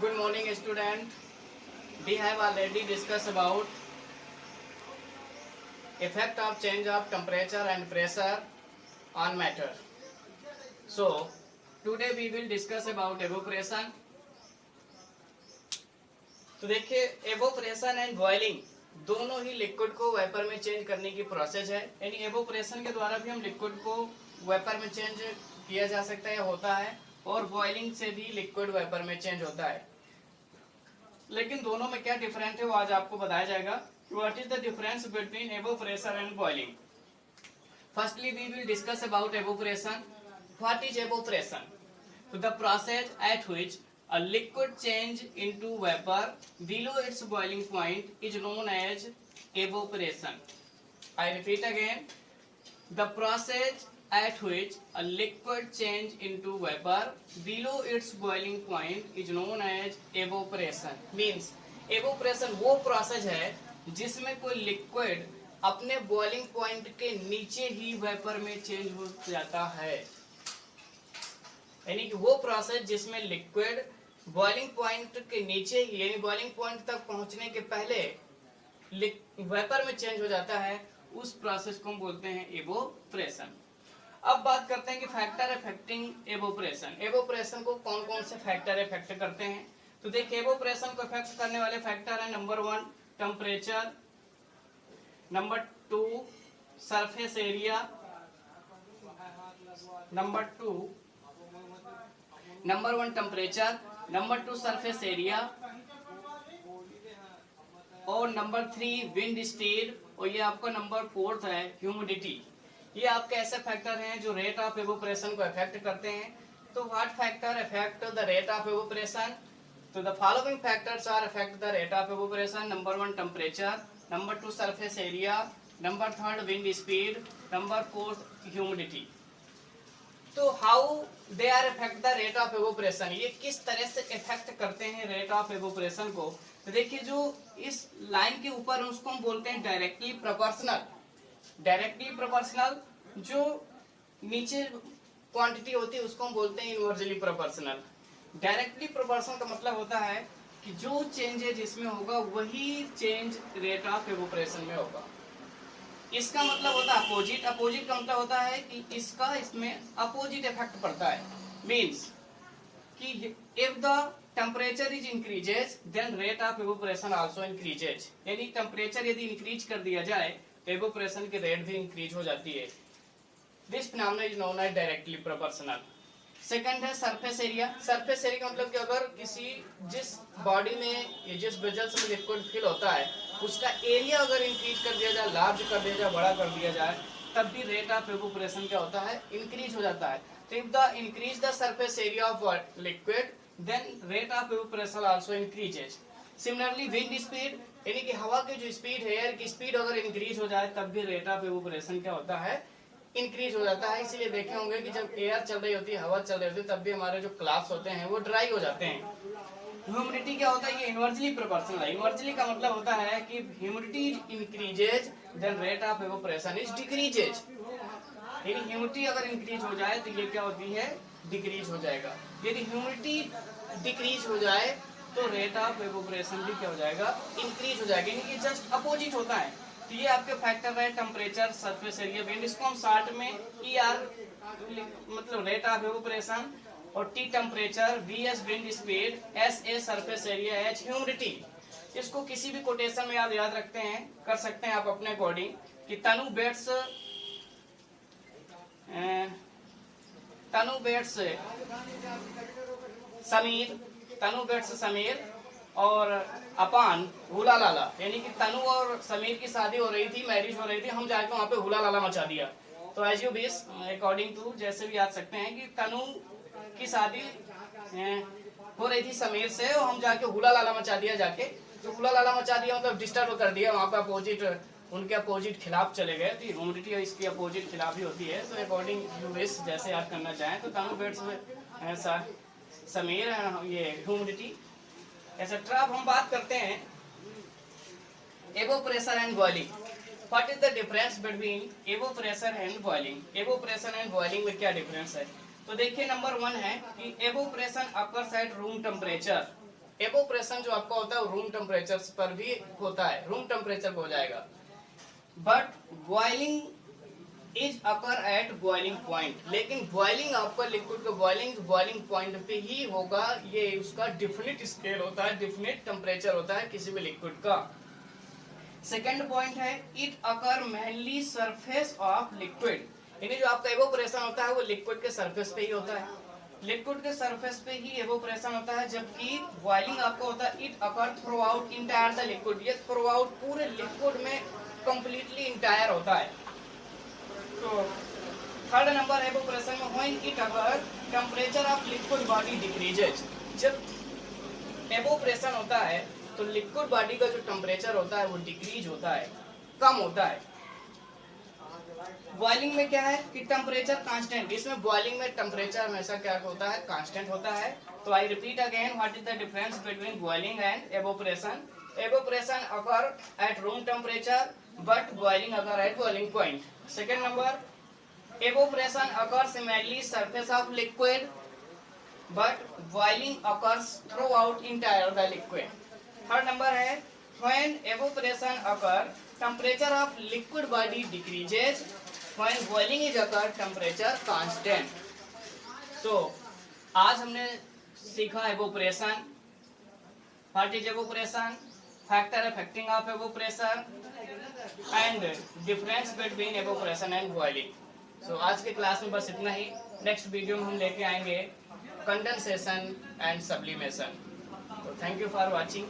Good morning, student. We have already discussed about effect of change of temperature and pressure on matter. So today we will discuss about evaporation. तो देखिए evaporation and boiling दोनों ही liquid को vapour में change करने की process है। यानी evaporation के द्वारा भी हम लिक्विड को वेपर में चेंज किया जा सकता है, होता है, और बॉइलिंग से भी लिक्विड वेपर में चेंज होता है। लेकिन दोनों में क्या डिफरेंस है वो आज आपको बताया जाएगा। What is the difference between evaporation and boiling. Firstly we will discuss about evaporation. What is evaporation? तो the process at which a liquid change into vapor below its boiling point is known as evaporation. I repeat again, the process at which a liquid change into vapor below its boiling point is known as evaporation. Means evaporation वो process है जिसमें कोई liquid अपने boiling point के नीचे ही vapour में change हो जाता है। यानी कि वो प्रोसेस जिसमें लिक्विड बॉइलिंग पॉइंट के नीचे ही, यानी बॉइलिंग पॉइंट तक पहुंचने के पहले वेपर में चेंज हो जाता है, उस प्रोसेस को हम बोलते हैं एवोपरेशन। अब बात करते हैं कि फैक्टर अफेक्टिंग एवोपरेशन। एवोपरेशन को कौन कौन से फैक्टर इफेक्ट करते हैं? तो देखिए एवोपरेशन को इफेक्ट करने वाले फैक्टर है number 1 temperature, number 2 surface area, number 1 temperature, number 2 surface area, और नंबर 3 विंड स्पीड, और ये आपका नंबर 4 है ह्यूमिडिटी। ये आपके ऐसे फैक्टर हैं जो रेट ऑफ एवोपरेशन को अफेक्ट करते हैं। तो what factor affect the rate of evaporation? तो the following factors are affect the rate of evaporation. Number 1 temperature, number 2 surface area, number 3 wind speed, number 4 humidity. तो how they are effect the rate of evaporation, ये किस तरह से effect करते हैं rate of evaporation को? तो देखिए जो इस लाइन के ऊपर उसको हम बोलते हैं डायरेक्टली प्रोपोर्शनल। डायरेक्टली प्रोपोर्शनल, जो नीचे क्वांटिटी होती है उसको हम बोलते हैं इनवर्सली प्रोपोर्शनल। डायरेक्टली प्रोपोर्शनल का मतलब होता है कि जो चेंज है जिसमें होगा वही चेंज रेट ऑफ एवोपरेशन में होगा। इसका मतलब होता है अपोजिट। अपोजिट का मतलब होता है कि इसका इसमें अपोजिट इफेक्ट पड़ता है। मींस कि if the temperature is increases then rate of evaporation also increases. यानी टेम्परेचर यदि इंक्रीज कर दिया जाए तो एवोपरेशन की रेट भी इंक्रीज हो जाती है। This phenomena is known as directly proportional. Second है सरफेस एरिया। सरफेस एरिया का मतलब कि अगर जिस बॉडी में जिस वेजल्स में लिक्विड फिल होता है उसका एरिया अगर इंक्रीज कर दिया जाए, लार्ज कर दिया जाए, बड़ा कर दिया जाए, तब भी रेट ऑफ एवोपरेशन क्या होता है? इंक्रीज हो जाता है। तो if the increase the surface area of liquid then rate of evaporation also increases. Similarly wind speed, यानी कि हवा की जो स्पीड है, एयर की स्पीड अगर इंक्रीज हो जाए तब भी रेट ऑफ एवोपरेशन क्या होता है? इंक्रीज हो जाता है। इसीलिए देखे होंगे कि जब एयर चल रही होती है, हवा चल रही होती है, तब भी हमारे जो क्लास होते हैं वो ड्राई हो जाते हैं। ह्यूमिडिटी क्या होता है? ये इनवर्सली प्रोपोर्शनल है। इनवर्सली का मतलब होता है कि humidity increases then rate of evaporation is decreases. यानी ह्यूमिडिटी अगर इंक्रीज हो जाए तो ये क्या होती है? डिक्रीज हो जाएगा। यदि ह्यूमिडिटी डिक्रीज हो जाए तो रेट ऑफ एवोपरेशन भी क्या हो जाएगा? इंक्रीज हो जाएगा। यानी कि जस्ट अपोजिट होता है। तो ये आपके फैक्टर है टेम्परेचर, सरफेस एरिया, विंड। इसको हम शॉर्ट में ER मतलब रेट ऑफ एवोपरेशन, और T temperature, VS wind speed, SA surface area, H humidity. इसको किसी भी कोटेशन में आप याद रखते हैं, कर सकते हैं आप अपने अकॉर्डिंग कि तनु बेट्स समीर और अपान हुला लाला। यानी कि तनु और समीर की शादी हो रही थी, मैरिज हो रही थी, हम जाके वहां पे हुला लाला मचा दिया। तो as you wish, according to जैसे भी याद सकते हैं कि तनु की शादी हो रही थी समीर से, और हम जाके हुला लाला मचा दिया। जाके तो हुला लाला मचा दिया मतलब डिस्टर्ब कर दिया, वहां पे अपोजिट, उनके अपोजिट खिलाफ चले गए। तो ह्यूमिडिटी इसकी अपोजिट खिलाफ ही होती है। तो अकॉर्डिंग यू विश जैसे याद करना चाहें तो तनु बेट्स समीर, ये ह्यूमिडिटी एक्सेट्रा। अब हम बात करते हैं evaporation and boiling. What is the difference between evaporation and boiling? Evaporation and boiling में क्या डिफरेंस है? तो देखिए नंबर 1 है कि evaporation occurs at room temperature. Evaporation जो आपका होता है रूम टेम्परेचर पर भी होता है, रूम टेम्परेचर पे हो जाएगा। But boiling is occur at boiling point, लेकिन बॉइलिंग आपका लिक्विड का बॉइलिंग पॉइंट पे ही होगा। ये उसका डिफिनिट स्केल होता है, डिफिनिट टेम्परेचर होता है किसी भी लिक्विड का। सेकेंड पॉइंट है it occur mainly surface of liquid, यानी जो आपका एवोप्रेशन होता है वो लिक्विड के सरफेस पे ही होता है, लिक्विड के सरफेस पे ही एवोप्रेशन होता है। जबकि बॉइलिंग आपका होता है it occur through out entire the liquid, ये थ्रू आउट पूरे लिक्विड में कंप्लीटली इंटायर होता है। तो थर्ड नंबर एवोप्रेशन में when it occur temperature of liquid body decreases, जब एवोप्रेशन होता है तो लिक्विड बॉडी का जो टेम्परेचर होता है वो डिक्रीज होता है, कम होता है। बॉइलिंग में क्या है कि टेम्परेचर कांस्टेंट, इसमें बॉइलिंग में टेम्परेचर हमेशा क्या होता है, कांस्टेंट होता है। तो I repeat again, what is the difference between boiling and evaporation? Evaporation occur at room temperature but boiling occur at boiling point. Second number, evaporation occurs mainly surface of liquid but boiling occurs throughout entire the liquid. Third number है when evaporation occur temperature of liquid body decreases, when boiling is occur temperature constant. So आज हमने सीखा evaporation, what is evaporation, factor affecting of evaporation and difference between evaporation and boiling. So आज के class में बस इतना ही। Next video में हम लेके आएंगे कंडेंसेशन एंड सब्लिमेशन। तो थैंक यू फॉर वाचिंग।